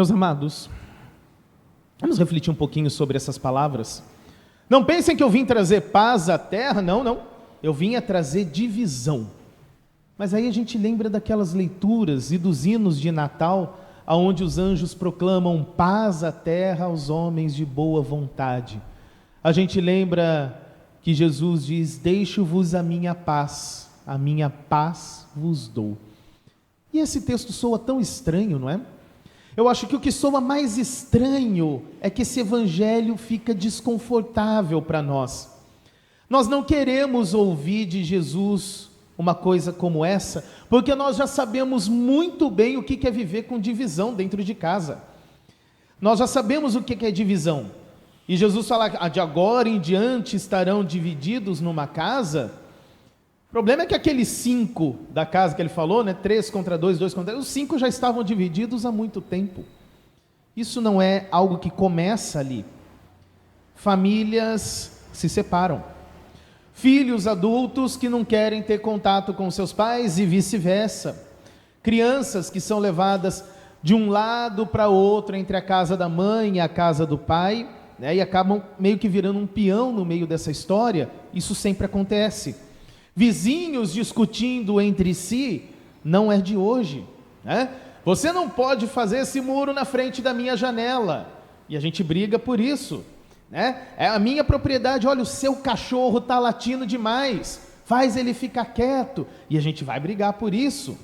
Meus amados, vamos refletir um pouquinho sobre essas palavras. Não pensem que eu vim trazer paz à terra, não. Eu vim a trazer divisão. Mas aí a gente lembra daquelas leituras e dos hinos de Natal, onde os anjos proclamam paz à terra aos homens de boa vontade. A gente lembra que Jesus diz: deixo-vos a minha paz vos dou. E esse texto soa tão estranho, não é? Eu acho que o que soa mais estranho é que esse evangelho fica desconfortável para nós. Nós não queremos ouvir de Jesus uma coisa como essa, porque nós já sabemos muito bem o que é viver com divisão dentro de casa. Nós já sabemos o que é divisão. E Jesus fala: de agora em diante estarão divididos numa casa. O problema é que aqueles 5 da casa que ele falou, 3 contra 2, 2 contra 3, os 5 já estavam divididos há muito tempo. Isso não é algo que começa ali. Famílias se separam. Filhos adultos que não querem ter contato com seus pais e vice-versa. Crianças que são levadas de um lado para outro, entre a casa da mãe e a casa do pai, e acabam meio que virando um peão no meio dessa história. Isso sempre acontece. Vizinhos discutindo entre si, não é de hoje, Você não pode fazer esse muro na frente da minha janela, e a gente briga por isso, É a minha propriedade. Olha, o seu cachorro está latindo demais, faz ele ficar quieto, e a gente vai brigar por isso.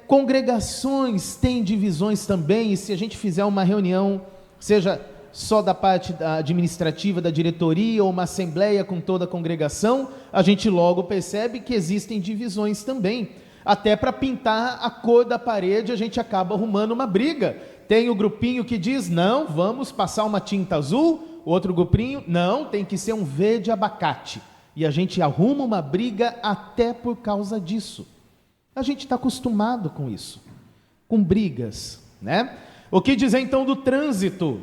Congregações têm divisões também, e se a gente fizer uma reunião, seja só da parte administrativa, da diretoria, ou uma assembleia com toda a congregação, a gente logo percebe que existem divisões também. Até para pintar a cor da parede, a gente acaba arrumando uma briga. Tem o grupinho que diz: não, vamos passar uma tinta azul. O outro grupinho: não, tem que ser um verde abacate. E a gente arruma uma briga até por causa disso. A gente está acostumado com isso, com brigas, O que dizer então do trânsito?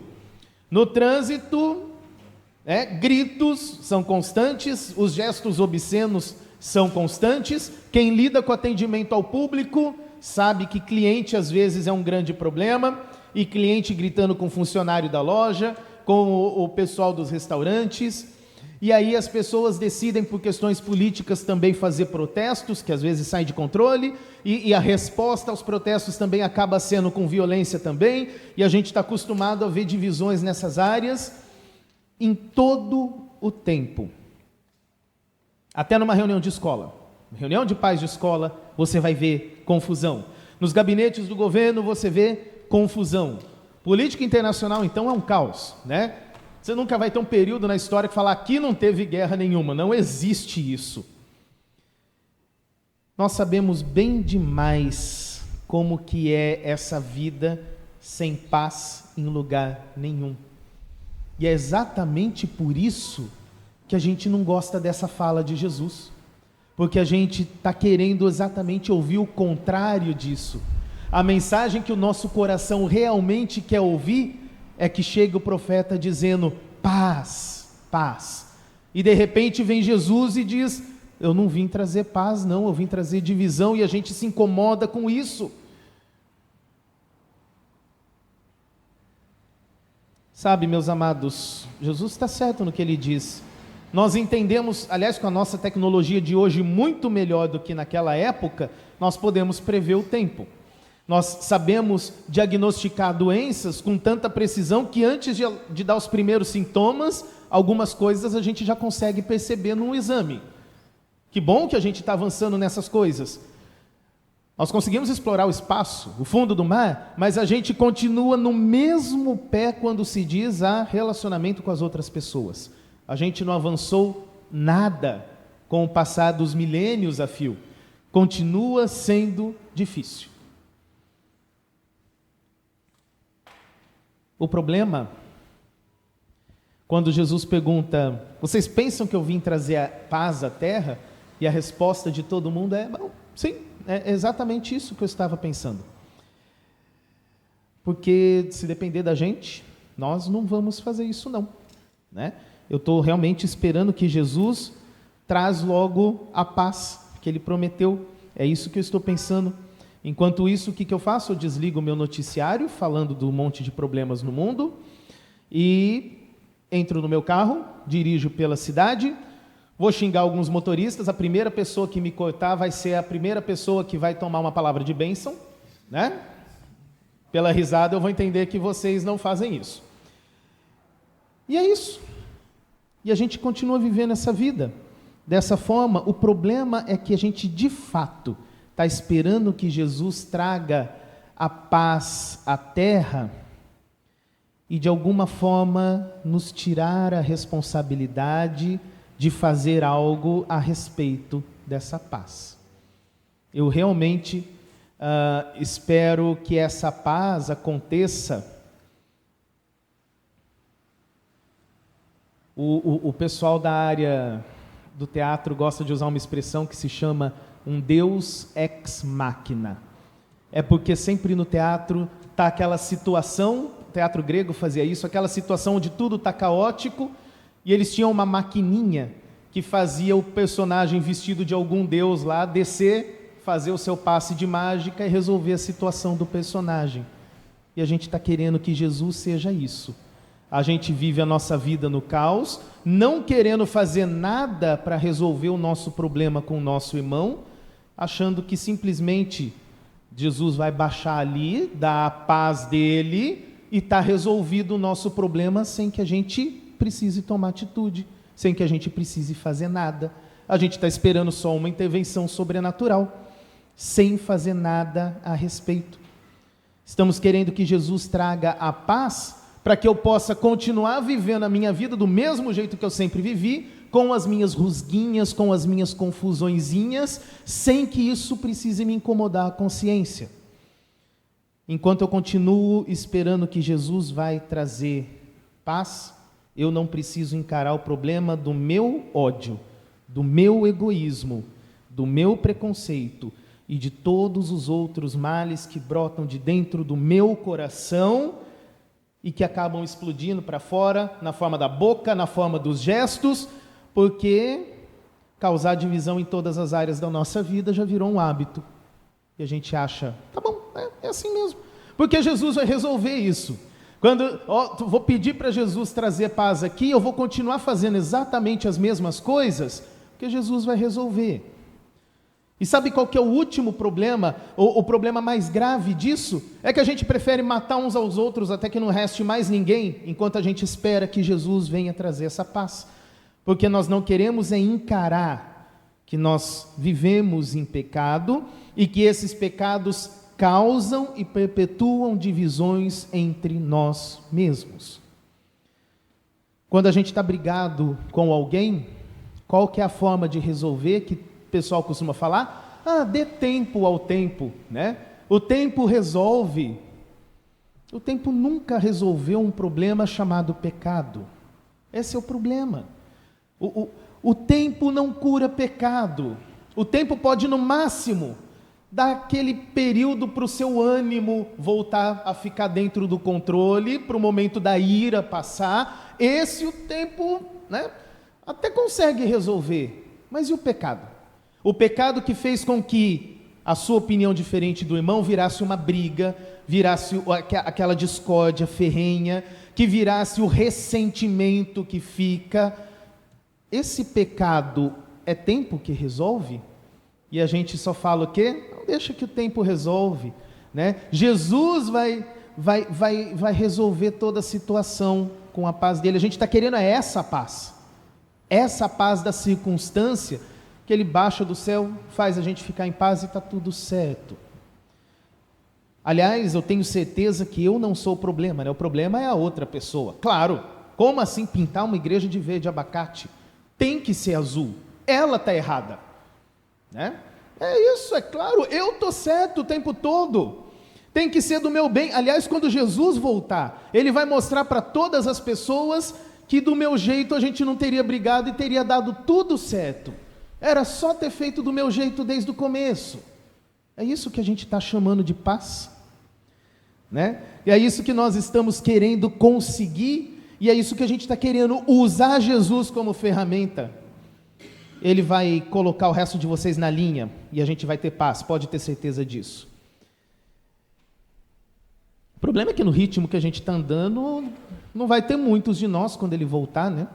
No trânsito, gritos são constantes, os gestos obscenos são constantes. Quem lida com atendimento ao público sabe que cliente às vezes é um grande problema, e cliente gritando com o funcionário da loja, com o pessoal dos restaurantes, e aí as pessoas decidem por questões políticas também fazer protestos, que às vezes saem de controle, e a resposta aos protestos também acaba sendo com violência também, e a gente está acostumado a ver divisões nessas áreas em todo o tempo. Até numa reunião de escola, reunião de pais de escola, você vai ver confusão. Nos gabinetes do governo você vê confusão. Política internacional então é um caos, Você nunca vai ter um período na história que fala: aqui não teve guerra nenhuma. Não existe isso. Nós sabemos bem demais como que é essa vida sem paz em lugar nenhum. E é exatamente por isso que a gente não gosta dessa fala de Jesus. Porque a gente está querendo exatamente ouvir o contrário disso. A mensagem que o nosso coração realmente quer ouvir é que chega o profeta dizendo: paz, paz. E de repente vem Jesus e diz: eu não vim trazer paz não, eu vim trazer divisão, e a gente se incomoda com isso. Sabe, meus amados, Jesus está certo no que ele diz. Nós entendemos, aliás, com a nossa tecnologia de hoje muito melhor do que naquela época, nós podemos prever o tempo. Nós sabemos diagnosticar doenças com tanta precisão que antes de dar os primeiros sintomas, algumas coisas a gente já consegue perceber num exame. Que bom que a gente está avançando nessas coisas. Nós conseguimos explorar o espaço, o fundo do mar, mas a gente continua no mesmo pé quando se diz a relacionamento com as outras pessoas. A gente não avançou nada com o passar dos milênios a fio. Continua sendo difícil. O problema, quando Jesus pergunta: vocês pensam que eu vim trazer a paz à terra? E a resposta de todo mundo é: bom, sim, é exatamente isso que eu estava pensando. Porque se depender da gente, nós não vamos fazer isso não, Eu estou realmente esperando que Jesus traz logo a paz que ele prometeu. É isso que eu estou pensando. Enquanto isso, o que eu faço? Eu desligo o meu noticiário, falando do monte de problemas no mundo, e entro no meu carro, dirijo pela cidade, vou xingar alguns motoristas, a primeira pessoa que me cortar vai ser a primeira pessoa que vai tomar uma palavra de bênção, né? Pela risada eu vou entender que vocês não fazem isso. E é isso. E a gente continua vivendo essa vida dessa forma. O problema é que a gente, de fato, está esperando que Jesus traga a paz à terra e, de alguma forma, nos tirar a responsabilidade de fazer algo a respeito dessa paz. Eu realmente espero que essa paz aconteça. O pessoal da área do teatro gosta de usar uma expressão que se chama um Deus ex machina. É porque sempre no teatro está aquela situação, o teatro grego fazia isso, aquela situação onde tudo está caótico, e eles tinham uma maquininha que fazia o personagem vestido de algum deus lá descer, fazer o seu passe de mágica e resolver a situação do personagem. E a gente está querendo que Jesus seja isso. A gente vive a nossa vida no caos, não querendo fazer nada para resolver o nosso problema com o nosso irmão, achando que simplesmente Jesus vai baixar ali, dar a paz dele e está resolvido o nosso problema sem que a gente precise tomar atitude, sem que a gente precise fazer nada. A gente está esperando só uma intervenção sobrenatural, sem fazer nada a respeito. Estamos querendo que Jesus traga a paz para que eu possa continuar vivendo a minha vida do mesmo jeito que eu sempre vivi, com as minhas rusguinhas, com as minhas confusõezinhas, sem que isso precise me incomodar a consciência. Enquanto eu continuo esperando que Jesus vai trazer paz, eu não preciso encarar o problema do meu ódio, do meu egoísmo, do meu preconceito e de todos os outros males que brotam de dentro do meu coração e que acabam explodindo para fora, na forma da boca, na forma dos gestos, porque causar divisão em todas as áreas da nossa vida já virou um hábito. E a gente acha, tá bom, é assim mesmo. Porque Jesus vai resolver isso. Quando vou pedir para Jesus trazer paz aqui, eu vou continuar fazendo exatamente as mesmas coisas, porque Jesus vai resolver. E sabe qual que é o último problema, o problema mais grave disso? É que a gente prefere matar uns aos outros até que não reste mais ninguém, enquanto a gente espera que Jesus venha trazer essa paz. Porque nós não queremos encarar que nós vivemos em pecado e que esses pecados causam e perpetuam divisões entre nós mesmos. Quando a gente está brigado com alguém, qual que é a forma de resolver que o pessoal costuma falar? Dê tempo ao tempo, né? O tempo resolve. O tempo nunca resolveu um problema chamado pecado. Esse é o problema. O tempo não cura pecado. O tempo pode, no máximo, dar aquele período para o seu ânimo voltar a ficar dentro do controle, para o momento da ira passar. Esse o tempo, né, até consegue resolver. Mas e o pecado? O pecado que fez com que a sua opinião diferente do irmão virasse uma briga, virasse aquela discórdia ferrenha, que virasse o ressentimento que fica. Esse pecado é tempo que resolve? E a gente só fala o quê? Não, deixa que o tempo resolve, né? Jesus vai resolver toda a situação com a paz dele. A gente está querendo essa paz da circunstância, que ele baixa do céu, faz a gente ficar em paz e está tudo certo. Aliás, eu tenho certeza que eu não sou o problema, né? O problema é a outra pessoa. Claro, como assim pintar uma igreja de verde abacate? Tem que ser azul. Ela está errada, né? É isso, é claro, eu estou certo o tempo todo. Tem que ser do meu bem. Aliás, quando Jesus voltar, ele vai mostrar para todas as pessoas que do meu jeito a gente não teria brigado e teria dado tudo certo. Era só ter feito do meu jeito desde o começo. É isso que a gente está chamando de paz, né? E é isso que nós estamos querendo conseguir, e é isso que a gente está querendo usar Jesus como ferramenta. Ele vai colocar o resto de vocês na linha, e a gente vai ter paz, pode ter certeza disso. problema é que no ritmo que a gente está andando, não vai ter muitos de nós quando ele voltar, né?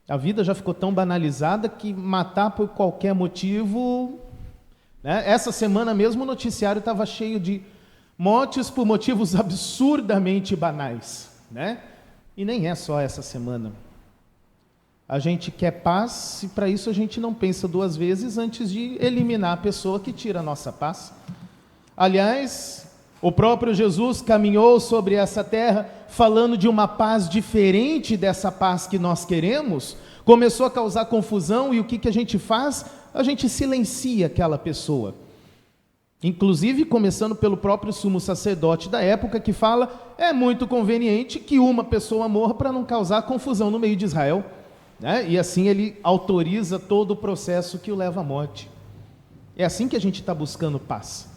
A vida já ficou tão banalizada que matar por qualquer motivo, né? Essa semana mesmo o noticiário estava cheio de mortes por motivos absurdamente banais, né? E nem é só essa semana. A gente quer paz e para isso a gente não pensa duas vezes antes de eliminar a pessoa que tira a nossa paz. Aliás, o próprio Jesus caminhou sobre essa terra falando de uma paz diferente dessa paz que nós queremos, começou a causar confusão e o que a gente faz? A gente silencia aquela pessoa. Inclusive, começando pelo próprio sumo sacerdote da época, que fala, é muito conveniente que uma pessoa morra para não causar confusão no meio de Israel, né? E assim ele autoriza todo o processo que o leva à morte. É assim que a gente está buscando paz.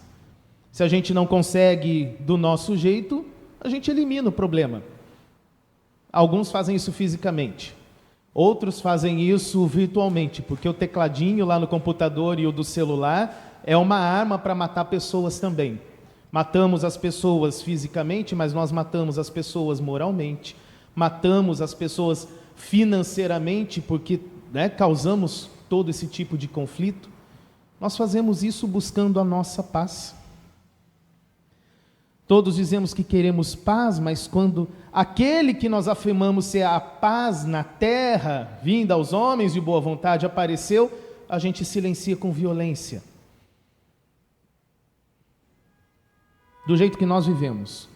Se a gente não consegue do nosso jeito, a gente elimina o problema. Alguns fazem isso fisicamente, outros fazem isso virtualmente, porque o tecladinho lá no computador e o do celular é uma arma para matar pessoas também. Matamos as pessoas fisicamente, mas nós matamos as pessoas moralmente, matamos as pessoas financeiramente, porque, né, causamos todo esse tipo de conflito. Nós fazemos isso buscando a nossa paz. Todos dizemos que queremos paz, mas quando aquele que nós afirmamos ser a paz na terra, vinda aos homens de boa vontade, apareceu, a gente silencia com violência. Do jeito que nós vivemos,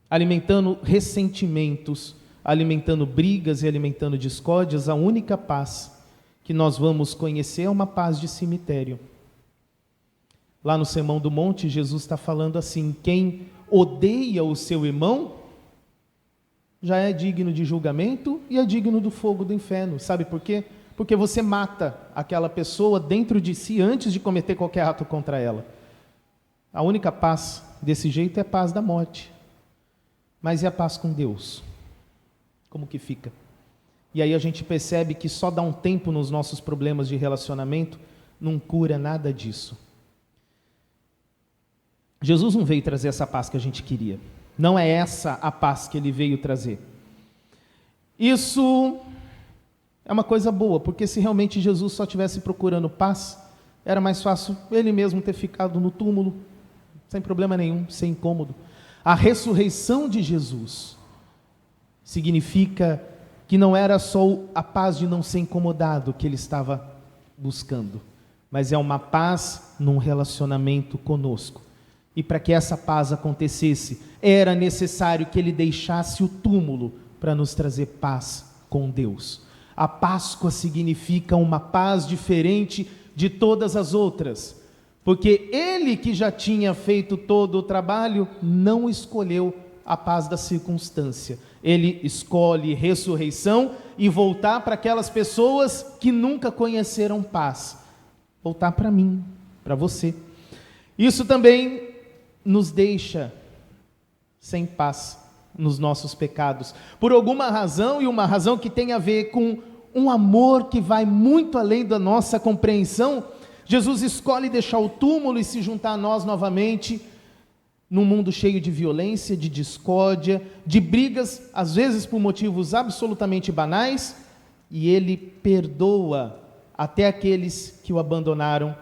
alimentando ressentimentos, alimentando brigas e alimentando discórdias, a única paz que nós vamos conhecer é uma paz de cemitério. Lá no Sermão do Monte, Jesus está falando assim, quem odeia o seu irmão, já é digno de julgamento e é digno do fogo do inferno. Sabe por quê? Porque você mata aquela pessoa dentro de si antes de cometer qualquer ato contra ela. A única paz desse jeito é a paz da morte. Mas e a paz com Deus? Como que fica? E aí a gente percebe que só dar um tempo nos nossos problemas de relacionamento não cura nada disso. Jesus não veio trazer essa paz que a gente queria. Não é essa a paz que ele veio trazer. Isso é uma coisa boa, porque se realmente Jesus só estivesse procurando paz, era mais fácil ele mesmo ter ficado no túmulo, sem problema nenhum, sem incômodo. A ressurreição de Jesus significa que não era só a paz de não ser incomodado que ele estava buscando, mas é uma paz num relacionamento conosco. E para que essa paz acontecesse, era necessário que ele deixasse o túmulo para nos trazer paz com Deus. A Páscoa significa uma paz diferente de todas as outras, porque ele que já tinha feito todo o trabalho, não escolheu a paz da circunstância. Ele escolhe ressurreição e voltar para aquelas pessoas que nunca conheceram paz. Voltar para mim, para você. Isso também nos deixa sem paz nos nossos pecados, por alguma razão, e uma razão que tem a ver com um amor que vai muito além da nossa compreensão. Jesus escolhe deixar o túmulo e se juntar a nós novamente, num mundo cheio de violência, de discórdia, de brigas, às vezes por motivos absolutamente banais, e ele perdoa até aqueles que o abandonaram,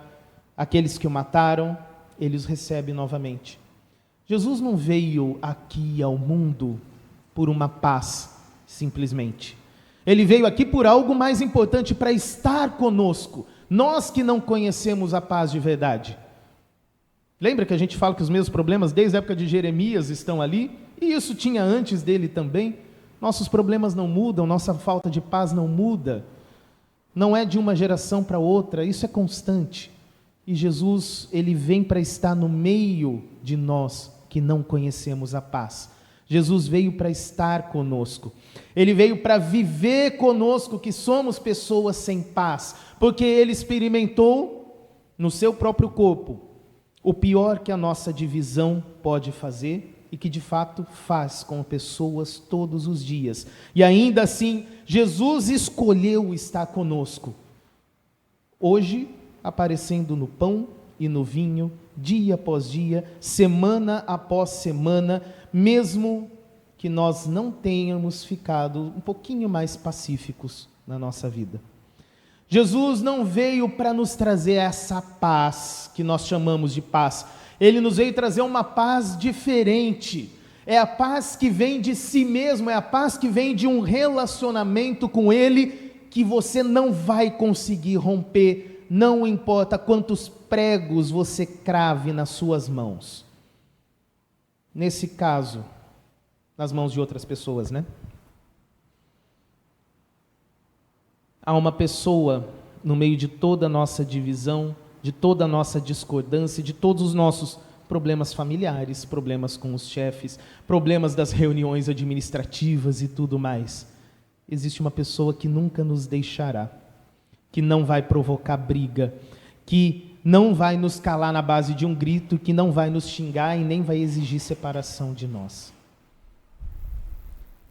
aqueles que o mataram, ele os recebe novamente. Jesus não veio aqui ao mundo por uma paz, simplesmente. Ele veio aqui por algo mais importante, para estar conosco, nós que não conhecemos a paz de verdade. Lembra que a gente fala que os mesmos problemas desde a época de Jeremias estão ali? E isso tinha antes dele também. Nossos problemas não mudam, nossa falta de paz não muda. Não é de uma geração para outra, isso é constante. E Jesus, ele vem para estar no meio de nós que não conhecemos a paz. Jesus veio para estar conosco. Ele veio para viver conosco, que somos pessoas sem paz, porque ele experimentou no seu próprio corpo o pior que a nossa divisão pode fazer e que de fato faz com pessoas todos os dias. E ainda assim, Jesus escolheu estar conosco. Hoje, aparecendo no pão e no vinho, dia após dia, semana após semana, mesmo que nós não tenhamos ficado um pouquinho mais pacíficos na nossa vida. Jesus não veio para nos trazer essa paz que nós chamamos de paz. Ele nos veio trazer uma paz diferente. É a paz que vem de si mesmo, é a paz que vem de um relacionamento com Ele que você não vai conseguir romper, não importa quantos pregos você crave nas suas mãos. Nesse caso, nas mãos de outras pessoas, né? Há uma pessoa no meio de toda a nossa divisão, de toda a nossa discordância, de todos os nossos problemas familiares, problemas com os chefes, problemas das reuniões administrativas e tudo mais. Existe uma pessoa que nunca nos deixará, que não vai provocar briga, que não vai nos calar na base de um grito, que não vai nos xingar e nem vai exigir separação de nós.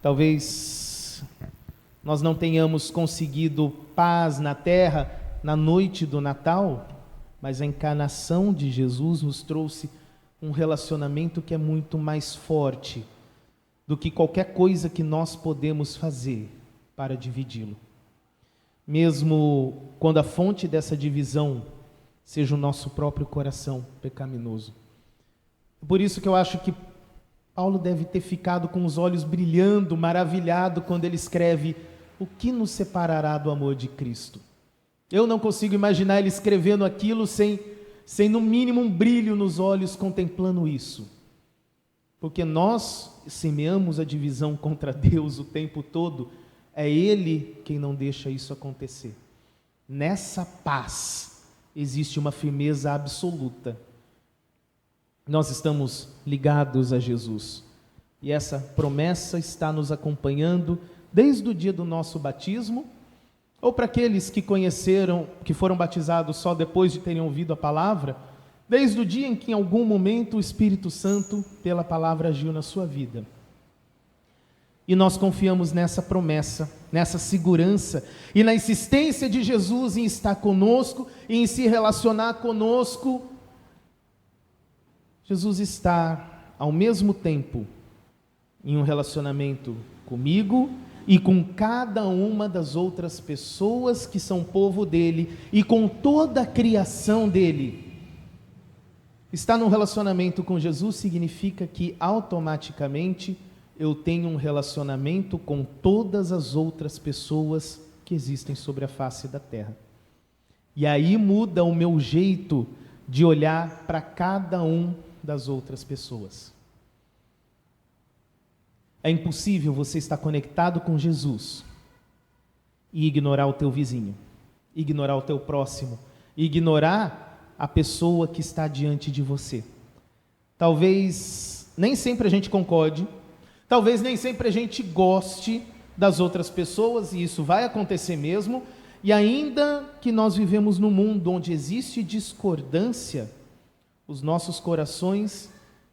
Talvez nós não tenhamos conseguido paz na terra na noite do Natal, mas a encarnação de Jesus nos trouxe um relacionamento que é muito mais forte do que qualquer coisa que nós podemos fazer para dividi-lo. Mesmo quando a fonte dessa divisão seja o nosso próprio coração pecaminoso. Por isso que eu acho que Paulo deve ter ficado com os olhos brilhando, maravilhado, quando ele escreve: o que nos separará do amor de Cristo? Eu não consigo imaginar ele escrevendo aquilo sem no mínimo um brilho nos olhos contemplando isso. Porque nós semeamos a divisão contra Deus o tempo todo, é Ele quem não deixa isso acontecer. Nessa paz existe uma firmeza absoluta. Nós estamos ligados a Jesus. E essa promessa está nos acompanhando desde o dia do nosso batismo, ou para aqueles que conheceram, que foram batizados só depois de terem ouvido a palavra, desde o dia em que em algum momento o Espírito Santo, pela palavra, agiu na sua vida. E nós confiamos nessa promessa, nessa segurança e na insistência de Jesus em estar conosco e em se relacionar conosco. Jesus está, ao mesmo tempo, em um relacionamento comigo e com cada uma das outras pessoas que são povo dele e com toda a criação dele. Estar num relacionamento com Jesus significa que automaticamente eu tenho um relacionamento com todas as outras pessoas que existem sobre a face da terra. E aí muda o meu jeito de olhar para cada um das outras pessoas. É impossível você estar conectado com Jesus e ignorar o teu vizinho, ignorar o teu próximo, ignorar a pessoa que está diante de você. Talvez nem sempre a gente concorde, talvez nem sempre a gente goste das outras pessoas, e isso vai acontecer mesmo, e ainda que nós vivemos num mundo onde existe discordância, os nossos corações,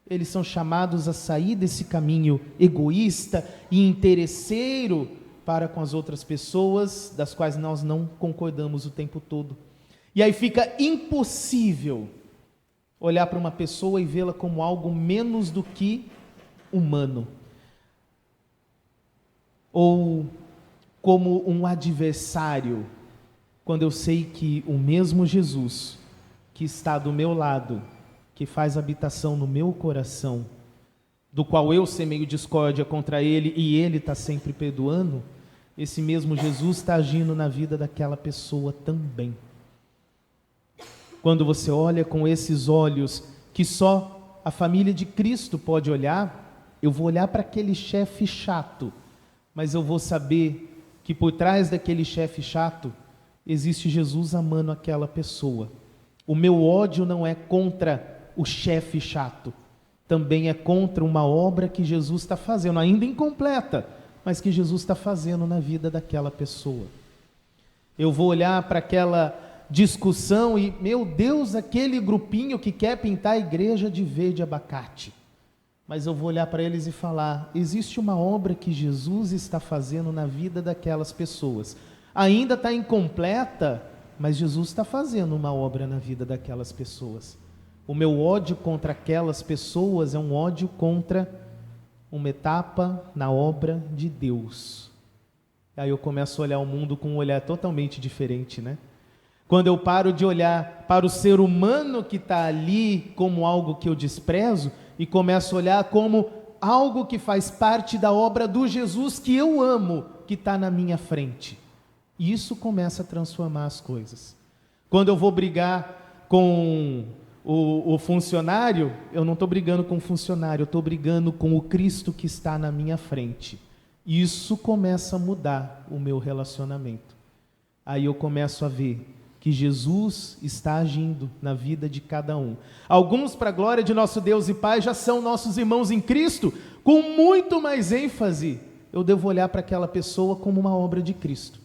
eles são chamados a sair desse caminho egoísta e interesseiro para com as outras pessoas, das quais nós não concordamos o tempo todo. E aí fica impossível olhar para uma pessoa e vê-la como algo menos do que humano, ou como um adversário, quando eu sei que o mesmo Jesus que está do meu lado, que faz habitação no meu coração, do qual eu semeio discórdia contra ele e ele está sempre perdoando, esse mesmo Jesus está agindo na vida daquela pessoa também. Quando você olha com esses olhos que só a família de Cristo pode olhar, eu vou olhar para aquele chefe chato, mas eu vou saber que por trás daquele chefe chato existe Jesus amando aquela pessoa. O meu ódio não é contra o chefe chato, também é contra uma obra que Jesus está fazendo, ainda incompleta, mas que Jesus está fazendo na vida daquela pessoa. Eu vou olhar para aquela discussão e, meu Deus, aquele grupinho que quer pintar a igreja de verde abacate. Mas eu vou olhar para eles e falar, existe uma obra que Jesus está fazendo na vida daquelas pessoas. Ainda está incompleta, mas Jesus está fazendo uma obra na vida daquelas pessoas. O meu ódio contra aquelas pessoas é um ódio contra uma etapa na obra de Deus. Aí eu começo a olhar o mundo com um olhar totalmente diferente, né? Quando eu paro de olhar para o ser humano que está ali como algo que eu desprezo e começo a olhar como algo que faz parte da obra do Jesus que eu amo, que está na minha frente. E isso começa a transformar as coisas. Quando eu vou brigar com o funcionário, eu não estou brigando com o funcionário, eu estou brigando com o Cristo que está na minha frente. Isso começa a mudar o meu relacionamento. Aí eu começo a ver que Jesus está agindo na vida de cada um. Alguns, para a glória de nosso Deus e Pai, já são nossos irmãos em Cristo, com muito mais ênfase. Eu devo olhar para aquela pessoa como uma obra de Cristo.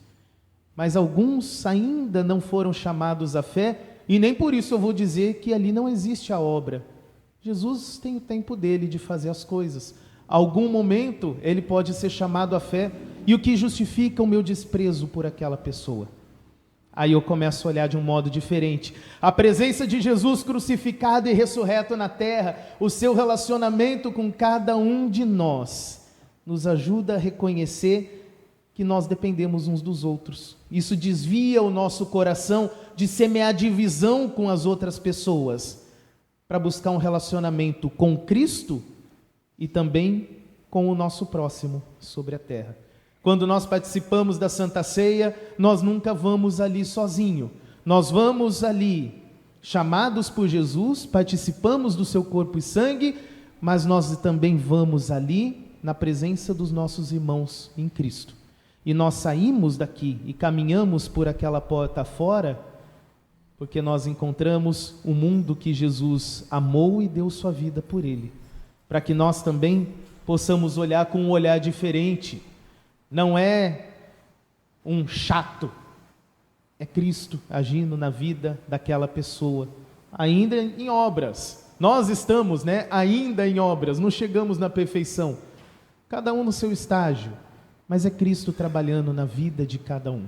Mas alguns ainda não foram chamados à fé, e nem por isso eu vou dizer que ali não existe a obra. Jesus tem o tempo dele de fazer as coisas. Algum momento ele pode ser chamado à fé, e o que justifica o meu desprezo por aquela pessoa? Aí eu começo a olhar de um modo diferente. A presença de Jesus crucificado e ressurreto na terra, o seu relacionamento com cada um de nós, nos ajuda a reconhecer que nós dependemos uns dos outros. Isso desvia o nosso coração de semear divisão com as outras pessoas, para buscar um relacionamento com Cristo e também com o nosso próximo sobre a terra. Quando nós participamos da Santa Ceia, nós nunca vamos ali sozinho. Nós vamos ali chamados por Jesus, participamos do seu corpo e sangue, mas nós também vamos ali na presença dos nossos irmãos em Cristo. E nós saímos daqui e caminhamos por aquela porta fora, porque nós encontramos o mundo que Jesus amou e deu sua vida por ele, para que nós também possamos olhar com um olhar diferente. Não é um chato, é Cristo agindo na vida daquela pessoa, ainda em obras. Nós estamos, ainda em obras, não chegamos na perfeição, cada um no seu estágio, mas é Cristo trabalhando na vida de cada um.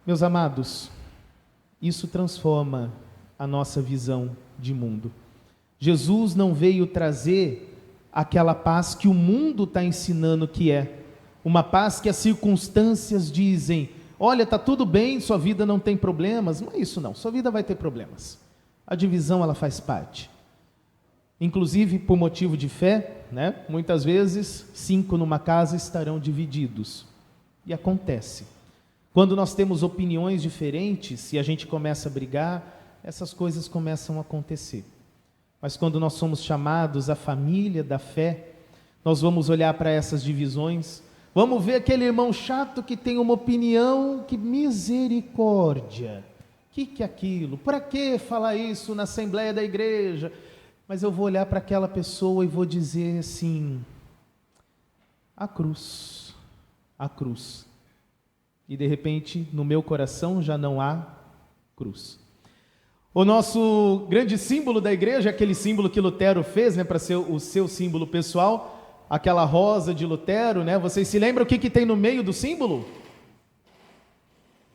Meus amados, isso transforma a nossa visão de mundo. Jesus não veio trazer aquela paz que o mundo está ensinando que é, uma paz que as circunstâncias dizem, olha, está tudo bem, sua vida não tem problemas. Não é isso não, sua vida vai ter problemas. A divisão, ela faz parte. Inclusive, por motivo de fé, muitas vezes, 5 numa casa estarão divididos. E acontece. Quando nós temos opiniões diferentes e a gente começa a brigar, essas coisas começam a acontecer. Mas quando nós somos chamados à família da fé, nós vamos olhar para essas divisões, vamos ver aquele irmão chato que tem uma opinião, que misericórdia, que é aquilo? Para que falar isso na assembleia da igreja? Mas eu vou olhar para aquela pessoa e vou dizer assim, a cruz. E de repente, no meu coração já não há cruz. O nosso grande símbolo da igreja, aquele símbolo que Lutero fez, para ser o seu símbolo pessoal, aquela rosa de Lutero, Vocês se lembram o que tem no meio do símbolo?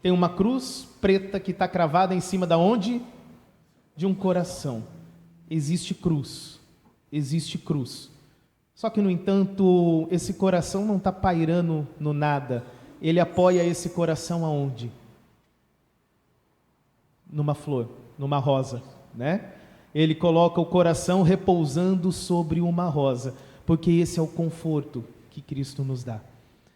Tem uma cruz preta que está cravada em cima da onde? De um coração. Existe cruz. Só que, no entanto, esse coração não está pairando no nada. Ele apoia esse coração aonde? Numa flor, numa rosa, Ele coloca o coração repousando sobre uma rosa, porque esse é o conforto que Cristo nos dá.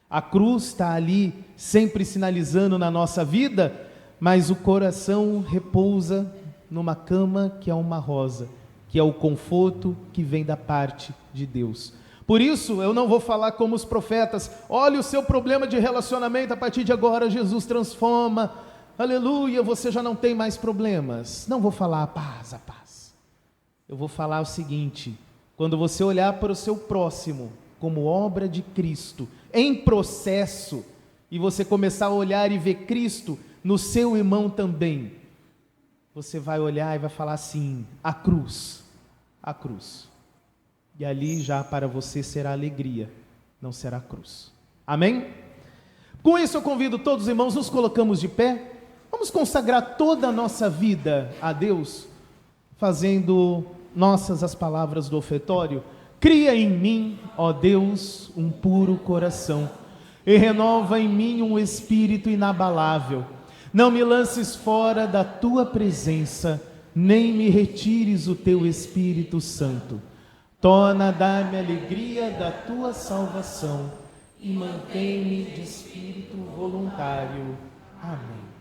A cruz está ali, sempre sinalizando na nossa vida, mas o coração repousa numa cama que é uma rosa, que é o conforto que vem da parte de Deus. Por isso, eu não vou falar como os profetas, olha o seu problema de relacionamento, a partir de agora Jesus transforma, aleluia, você já não tem mais problemas. Não vou falar a paz. Eu vou falar o seguinte, quando você olhar para o seu próximo como obra de Cristo, em processo, e você começar a olhar e ver Cristo no seu irmão também, você vai olhar e vai falar assim, a cruz. E ali já para você será alegria, não será cruz. Amém? Com isso eu convido todos os irmãos, nos colocamos de pé, vamos consagrar toda a nossa vida a Deus, fazendo nossas as palavras do ofertório, Cria em mim, ó Deus, um puro coração, e renova em mim um espírito inabalável. Não me lances fora da tua presença, nem me retires o teu Espírito Santo. Torna a dar-me a alegria da tua salvação e mantém-me de espírito voluntário. Amém.